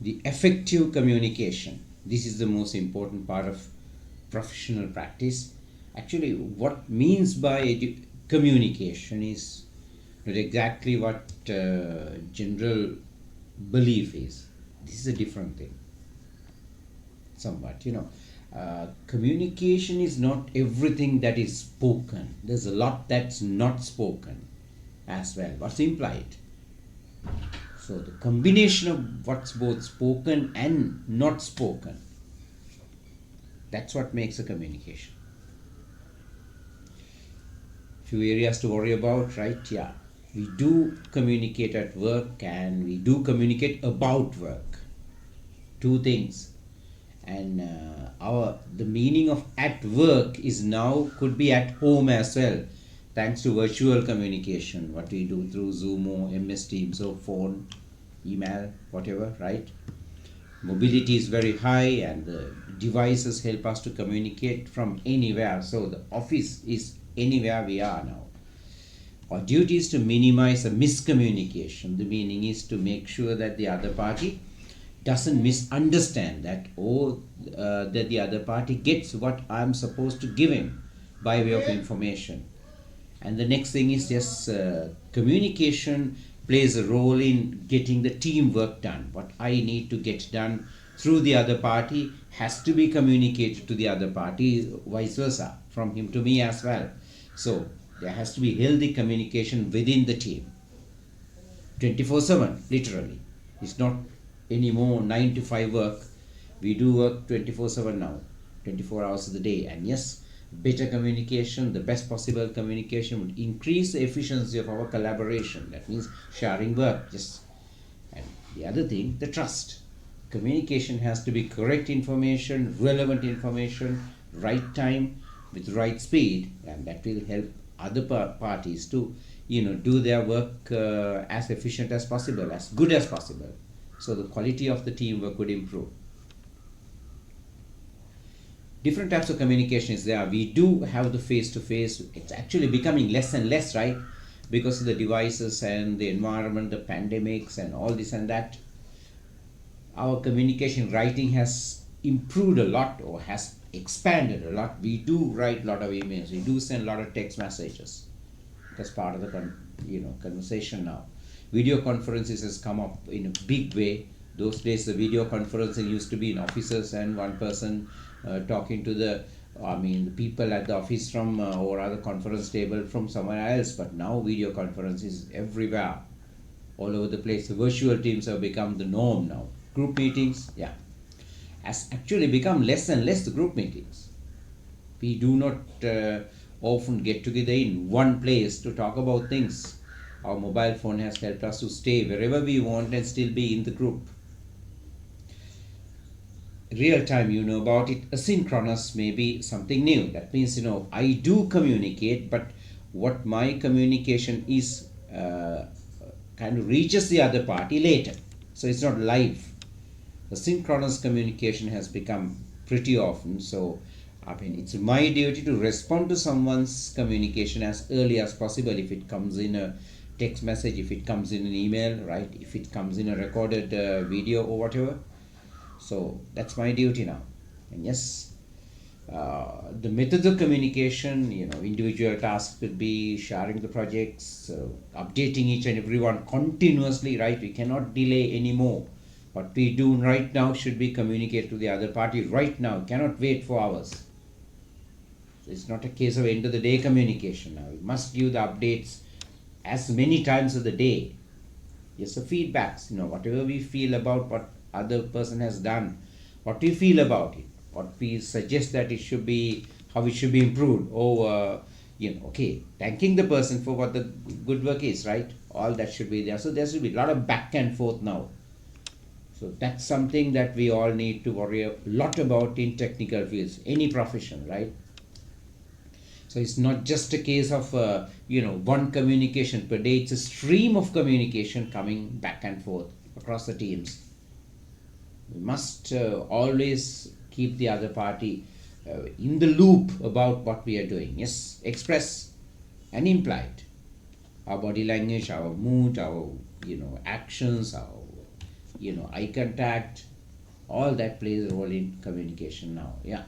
The effective communication. This is the most important part of professional practice. Actually, what means by communication is not exactly what general belief is. This is a different thing, somewhat. Communication is not everything that is spoken. There's a lot that's not spoken as well. What's implied? So the combination of what's both spoken and not spoken, that's what makes a communication. Few areas to worry about, right? Yeah, we do communicate at work and we do communicate about work. Two things. And the meaning of at work is now could be at home as well, thanks to virtual communication, what we do through Zoom or MS Teams or phone, email, whatever, right? Mobility is very high and the devices help us to communicate from anywhere. So the office is anywhere we are now. Our duty is to minimize a miscommunication. The meaning is to make sure that the other party doesn't misunderstand that, or that the other party gets what I'm supposed to give him by way of information. And the next thing is just communication plays a role in getting the teamwork done. What I need to get done through the other party has to be communicated to the other party, vice versa, from him to me as well. So there has to be healthy communication within the team, 24/7, literally. It's not anymore 9 to 5 work. We do work 24/7 now, 24 hours of the day. And yes, better communication, the best possible communication would increase the efficiency of our collaboration. That means sharing work. And the other thing, the trust. Communication has to be correct information, relevant information, right time, with right speed, and that will help other parties to do their work as efficient as possible, as good as possible. So the quality of the teamwork would improve. Different types of communication is there. We do have the face-to-face. It's actually becoming less and less, right? Because of the devices and the environment, the pandemics and all this and that. Our communication writing has improved a lot, or has expanded a lot. We do write a lot of emails. We do send a lot of text messages. That's part of the conversation now. Video conferences has come up in a big way. Those days the video conferencing used to be in offices and one person talking to the people at the office from or other conference table from somewhere else. But now video conference is everywhere, all over the place. The virtual teams have become the norm now. Group meetings, yeah, has actually become less and less the group meetings. We do not often get together in one place to talk about things. Our mobile phone has helped us to stay wherever we want and still be in the group. Real time, you know about it. Asynchronous may be something new. That means, I do communicate, but what my communication is kind of reaches the other party later. So it's not live. Asynchronous communication has become pretty often. So it's my duty to respond to someone's communication as early as possible. If it comes in a text message, if it comes in an email, right? If it comes in a recorded video or whatever. So that's my duty now. And yes, the methods of communication, individual tasks could be sharing the projects, updating each and everyone continuously, right? We cannot delay anymore. What we do right now should be communicate to the other party right now. Cannot wait for hours. So it's not a case of end of the day communication now. We must give the updates as many times of the day. Yes, the feedbacks, whatever we feel about what other person has done, what we feel about it, what we suggest that it should be, how it should be improved, or thanking the person for what the good work is, right? All that should be there. So there should be a lot of back and forth now. So that's something that we all need to worry a lot about in technical fields, any profession, right? So it's not just a case of one communication per day. It's a stream of communication coming back and forth across the teams. We must always keep the other party in the loop about what we are doing. Yes, express and implied. Our body language, our mood, our actions, our eye contact, all that plays a role in communication now. Yeah.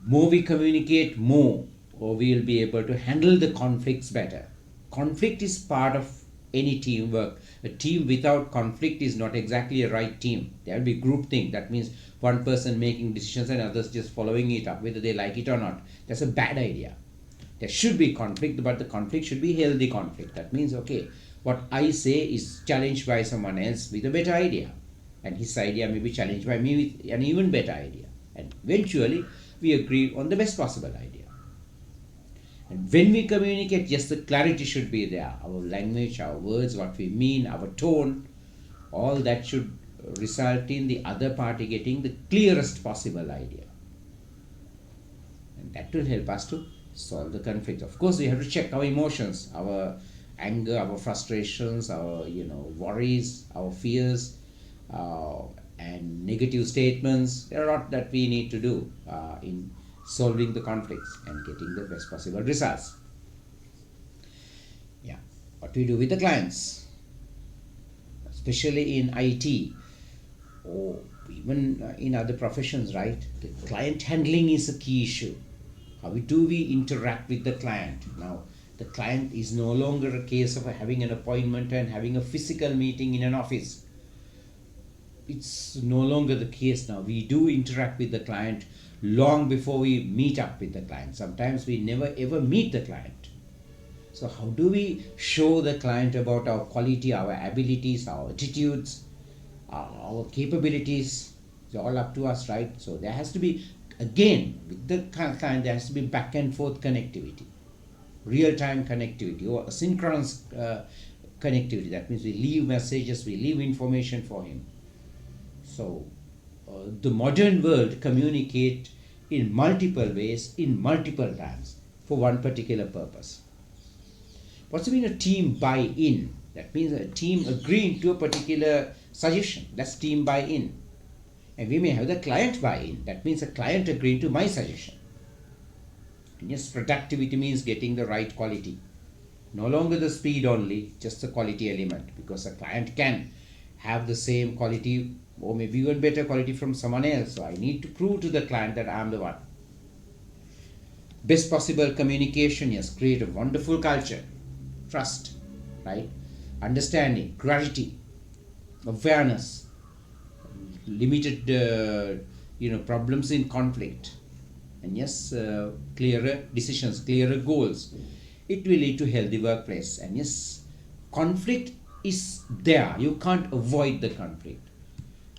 More we communicate, more or we will be able to handle the conflicts better. Conflict is part of any teamwork. A team without conflict is not exactly a right team. There will be group thing. That means one person making decisions and others just following it up, whether they like it or not. That's a bad idea. There should be conflict, but the conflict should be healthy conflict. That means, okay, what I say is challenged by someone else with a better idea, and his idea may be challenged by me with an even better idea, and eventually we agree on the best possible idea. And when we communicate, yes, the clarity should be there. Our language, our words, what we mean, our tone, all that should result in the other party getting the clearest possible idea. And that will help us to solve the conflict. Of course, we have to check our emotions, our anger, our frustrations, our worries, our fears, and negative statements. There are a lot that we need to do in solving the conflicts and getting the best possible results. Yeah, what we do with the clients, especially in IT or even in other professions, right? The client handling is a key issue. How do we interact with the client? Now, the client is no longer a case of having an appointment and having a physical meeting in an office. It's no longer the case now. We do interact with the client long before we meet up with the client. Sometimes we never ever meet the client. So how do we show the client about our quality, our abilities, our attitudes, our capabilities? It's all up to us, right? So there has to be, again, with the client, there has to be back and forth connectivity, real-time connectivity, or asynchronous connectivity. That means we leave messages, we leave information for him. So the modern world communicate in multiple ways, in multiple times, for one particular purpose. What's mean a team buy-in? That means a team agreeing to a particular suggestion. That's team buy-in. And we may have the client buy-in. That means a client agreeing to my suggestion. And yes, productivity means getting the right quality. No longer the speed only, just the quality element, because a client can have the same quality or maybe even better quality from someone else. So I need to prove to the client that I'm the one. Best possible communication, yes, create a wonderful culture. Trust, right? Understanding, gratitude, awareness, limited problems in conflict, and yes, clearer decisions, clearer goals. It will lead to healthy workplace. And yes, conflict is there. You can't avoid the conflict.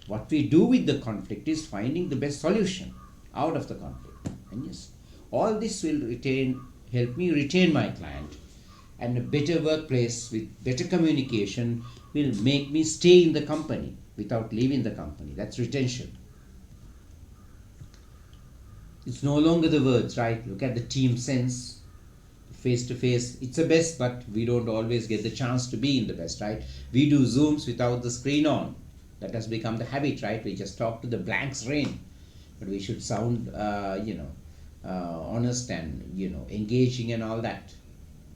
What we do with the conflict is finding the best solution out of the conflict. And yes, all this will help me retain my client. And a better workplace with better communication will make me stay in the company without leaving the company. That's retention. It's no longer the words, right? Look at the team sense, face to face. It's the best, but we don't always get the chance to be in the best, right? We do Zooms without the screen on. That has become the habit, right? We just talk to the blank screen. But we should sound, honest and, engaging and all that.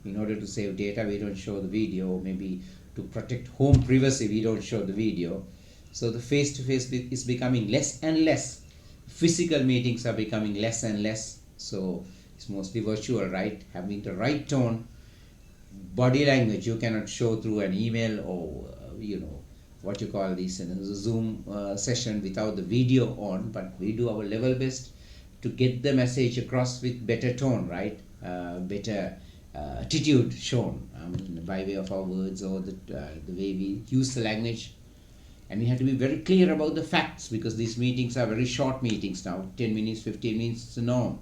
In order to save data, we don't show the video. Maybe to protect home privacy, we don't show the video. So the face-to-face is becoming less and less. Physical meetings are becoming less and less. So it's mostly virtual, right? Having the right tone, body language you cannot show through an email or, what you call this in a Zoom session without the video on. But we do our level best to get the message across with better tone, right? Better attitude shown by way of our words or the way we use the language. And we have to be very clear about the facts, because these meetings are very short meetings now. 10 minutes, 15 minutes is the norm.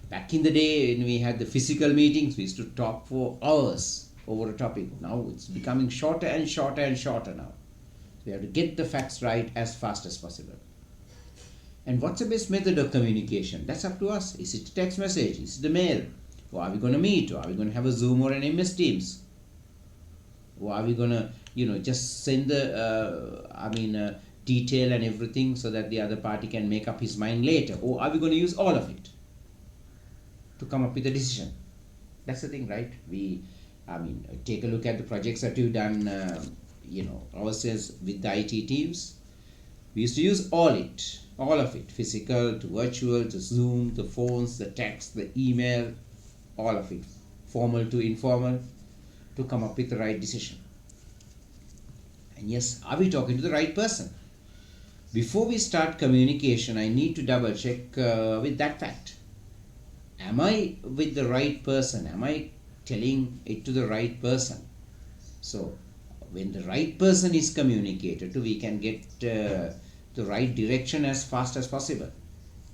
Back in the day when we had the physical meetings, we used to talk for hours over a topic. Now it's becoming shorter and shorter and shorter now. We have to get the facts right as fast as possible. And what's the best method of communication? That's up to us. Is it a text message? Is it a mail? Or are we going to meet? Or are we going to have a Zoom or an MS Teams? Or are we going to, just send the, detail and everything so that the other party can make up his mind later? Or are we going to use all of it to come up with a decision? That's the thing, right? Take a look at the projects that you've done ourselves with the IT teams. We used to use all of it, physical to virtual to Zoom, the phones, the text, the email, all of it, formal to informal, to come up with the right decision. And yes, are we talking to the right person? Before we start communication, I need to double check with that fact. Am I with the right person? Am I telling it to the right person? So, when the right person is communicated to, we can get the right direction as fast as possible.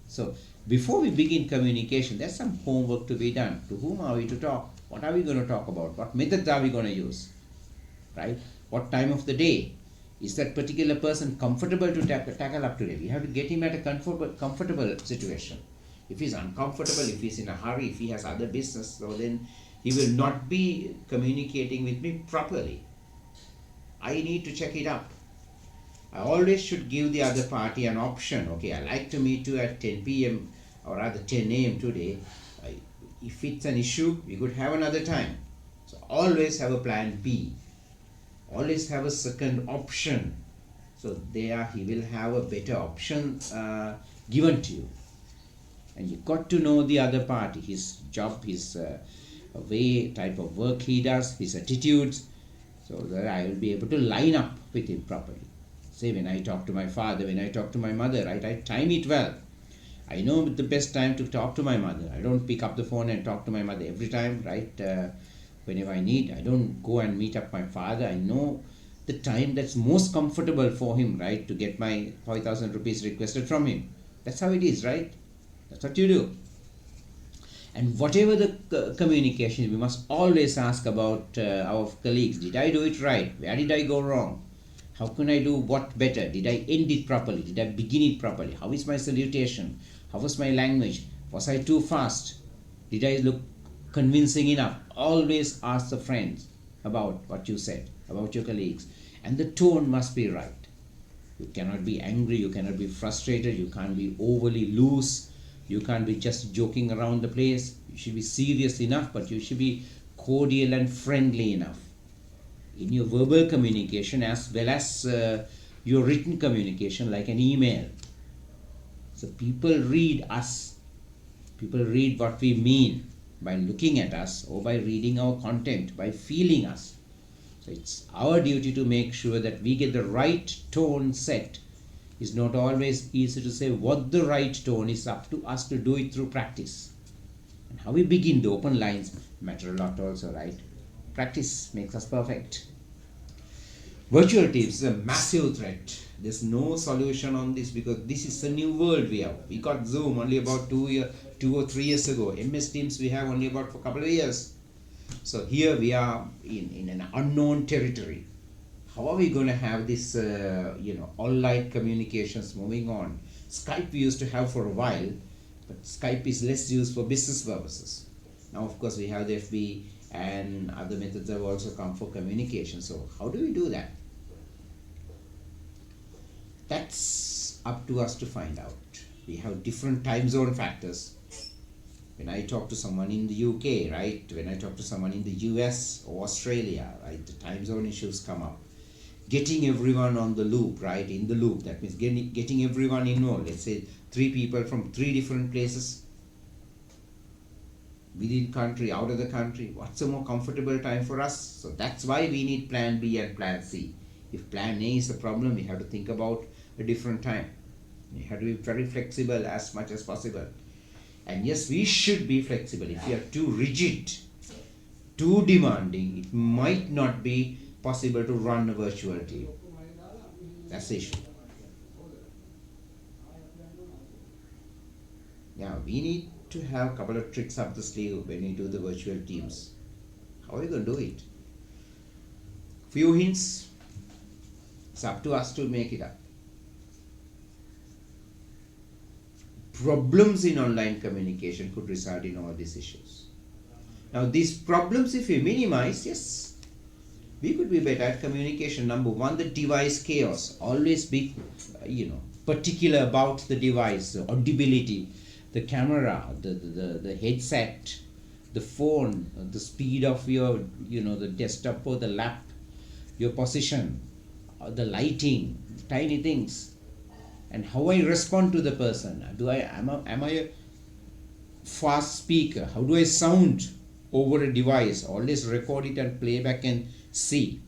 So, before we begin communication, there's some homework to be done. To whom are we to talk? What are we going to talk about? What methods are we going to use? Right? What time of the day? Is that particular person comfortable to tackle up today? We have to get him at a comfortable situation. If he's uncomfortable, if he's in a hurry, if he has other business, so then he will not be communicating with me properly. I need to check it up. I always should give the other party an option. Okay, I like to meet you at 10 p.m. or rather 10 a.m. today. If it's an issue, we could have another time. So always have a plan B. Always have a second option. So there he will have a better option given to you. And you got to know the other party, his job, his way, type of work he does, his attitudes, so that I will be able to line up with him properly. Say when I talk to my father, when I talk to my mother, right, I time it well. I know the best time to talk to my mother. I don't pick up the phone and talk to my mother every time, right? Whenever I need, I don't go and meet up my father. I know the time that's most comfortable for him, right, to get my 5,000 rupees requested from him. That's how it is, right? That's what you do. And whatever the communication, we must always ask about our colleagues. Did I do it right? Where did I go wrong? How can I do what better? Did I end it properly? Did I begin it properly? How is my salutation? How was my language? Was I too fast? Did I look convincing enough? Always ask the friends about what you said, about your colleagues. And the tone must be right. You cannot be angry, you cannot be frustrated, you can't be overly loose, you can't be just joking around the place. You should be serious enough, but you should be cordial and friendly enough in your verbal communication as well as your written communication, like an email. So people read us, people read what we mean by looking at us or by reading our content, by feeling us. So it's our duty to make sure that we get the right tone set. It's not always easy to say what the right tone is. Up to us to do it through practice. And how we begin the open lines matter a lot also, right? Practice makes us perfect. Virtual teams is a massive threat. There's no solution on this because this is a new world we have. We got Zoom only about 2 or 3 years ago. MS Teams we have only about for a couple of years. So here we are in an unknown territory. How are we going to have this, online communications moving on? Skype we used to have for a while, but Skype is less used for business purposes. Now, of course, we have the FB and other methods have also come for communication. So how do we do that? That's up to us to find out. We have different time zone factors. When I talk to someone in the UK, right? When I talk to someone in the US or Australia, right? The time zone issues come up. Getting everyone on the loop, right? In the loop. That means getting everyone involved. Let's say 3 people from 3 different places. Within country, out of the country. What's a more comfortable time for us? So that's why we need plan B and plan C. If plan A is a problem, we have to think about a different time. We have to be very flexible as much as possible. And yes, we should be flexible. If we are too rigid, too demanding, it might not be possible to run a virtual team. That's the issue. Yeah, we need to have a couple of tricks up the sleeve when we do the virtual teams. How are we going to do it? Few hints. It's up to us to make it up. Problems in online communication could result in all these issues. Now, these problems, if we minimize, yes, we could be better at communication. Number one, the device chaos. Always be, particular about the device, the audibility, the camera, the headset, the phone, the speed of your, the desktop or the your position, the lighting, tiny things, and how I respond to the person. Am I a fast speaker? How do I sound over a device? Always record it and play back and see.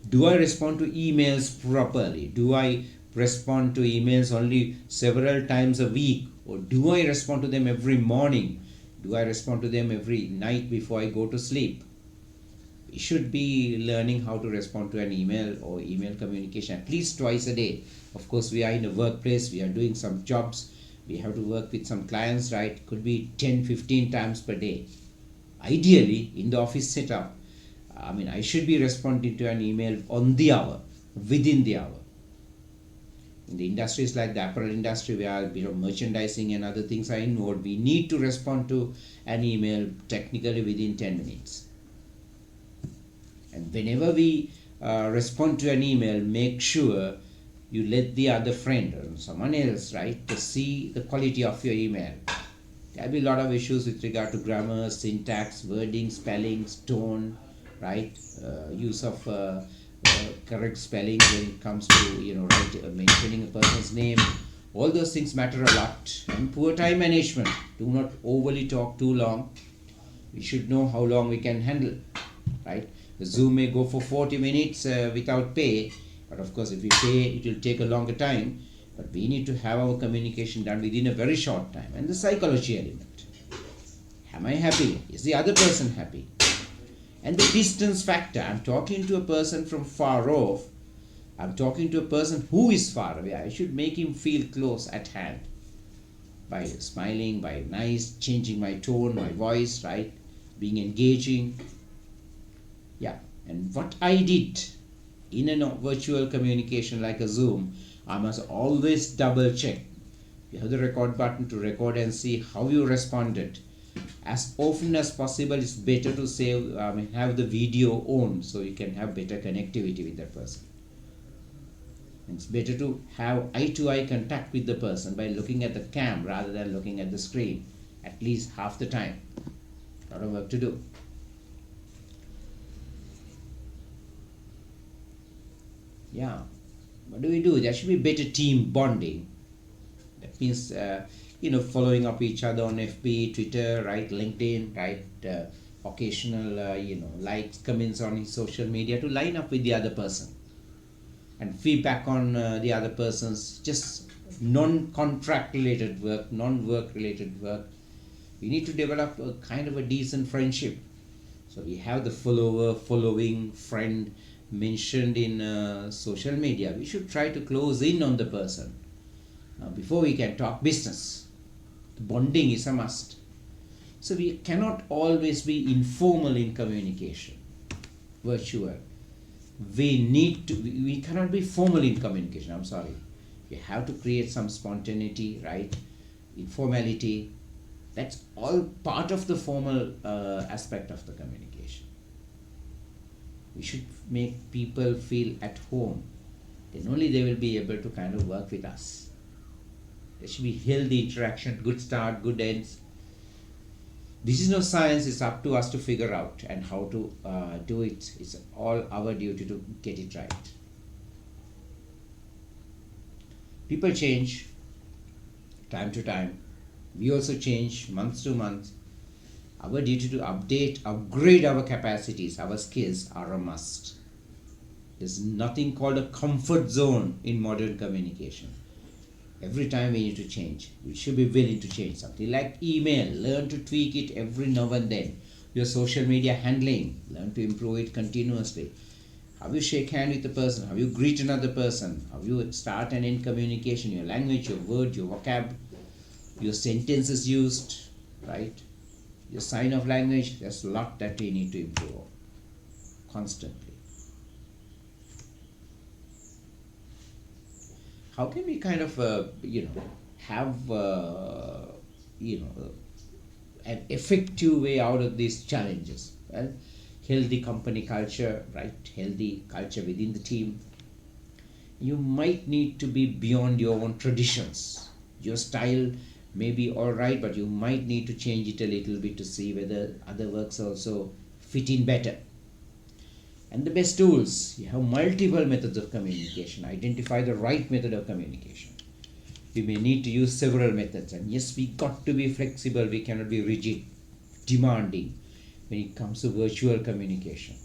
Do I respond to emails properly? Do I respond to emails only several times a week? Or do I respond to them every morning? Do I respond to them every night before I go to sleep? We should be learning how to respond to an email or email communication at least twice a day. Of course, we are in a workplace, we are doing some jobs, we have to work with some clients, right? Could be 10, 15 times per day. Ideally, in the office setup, I should be responding to an email on the hour, within the hour. In the industries like the apparel industry, where merchandising and other things are involved, we need to respond to an email technically within 10 minutes. And whenever we respond to an email, make sure you let the other friend or someone else, right, to see the quality of your email. There'll be a lot of issues with regard to grammar, syntax, wording, spellings, tone, right? Use of correct spelling when it comes to mentioning a person's name. All those things matter a lot. And poor time management. Do not overly talk too long. We should know how long we can handle, right? The Zoom may go for 40 minutes without pay, but of course if we pay it will take a longer time. But we need to have our communication done within a very short time. And the psychology element. Am I happy? Is the other person happy? And the distance factor. I'm talking to a person from far off. I'm talking to a person who is far away. I should make him feel close at hand. By smiling, by changing my tone, my voice, right? Being engaging. Yeah. And what I did in a virtual communication like a Zoom, I must always double check. You have the record button to record and see how you responded. As often as possible, it's better to have the video on so you can have better connectivity with that person. It's better to have eye-to-eye contact with the person by looking at the cam rather than looking at the screen, at least half the time. A lot of work to do. Yeah. What do we do? There should be better team bonding. That means, following up each other on FB, Twitter, right, LinkedIn, right, occasional, likes, comments on his social media to line up with the other person. And feedback on the other person's just non-contract related work, non-work related work. We need to develop a kind of a decent friendship. So we have the following, friend mentioned in social media. We should try to close in on the person before we can talk business. The bonding is a must. So we cannot always be informal in communication, virtual. We cannot be formal in communication, I'm sorry. We have to create some spontaneity, right? Informality. That's all part of the formal aspect of the communication. We should make people feel at home. Then only they will be able to kind of work with us. There should be healthy interaction, good start, good ends. This is no science, it's up to us to figure out and how to do it. It's all our duty to get it right. People change time to time. We also change month to month. Our duty to upgrade our capacities, our skills are a must. There's nothing called a comfort zone in modern communication. Every time we need to change. We should be willing to change something like email. Learn to tweak it every now and then. Your social media handling. Learn to improve it continuously. How you shake hand with a person. How you greet another person. How you start and end communication. Your language, your word, your vocab. Your sentences used. Right? Your sign of language. There's a lot that we need to improve constantly. How can we kind of, have, an effective way out of these challenges? Well, healthy company culture, right? Healthy culture within the team. You might need to be beyond your own traditions. Your style may be all right, but you might need to change it a little bit to see whether other works also fit in better. And the best tools, you have multiple methods of communication. Identify the right method of communication. We may need to use several methods, and yes, we got to be flexible. We cannot be rigid, demanding when it comes to virtual communication.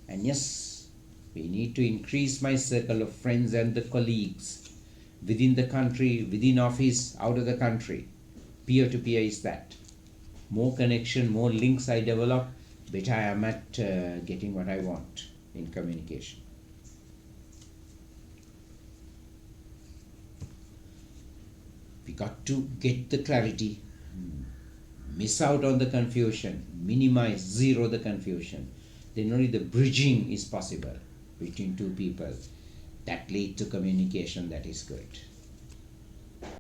And yes, we need to increase my circle of friends and the colleagues within the country, within office, out of the country. Peer to peer is that. More connection, more links I develop, better I am at getting what I want in communication. We got to get the clarity, miss out on the confusion, minimize, zero the confusion. Then only the bridging is possible between two people. That leads to communication that is good.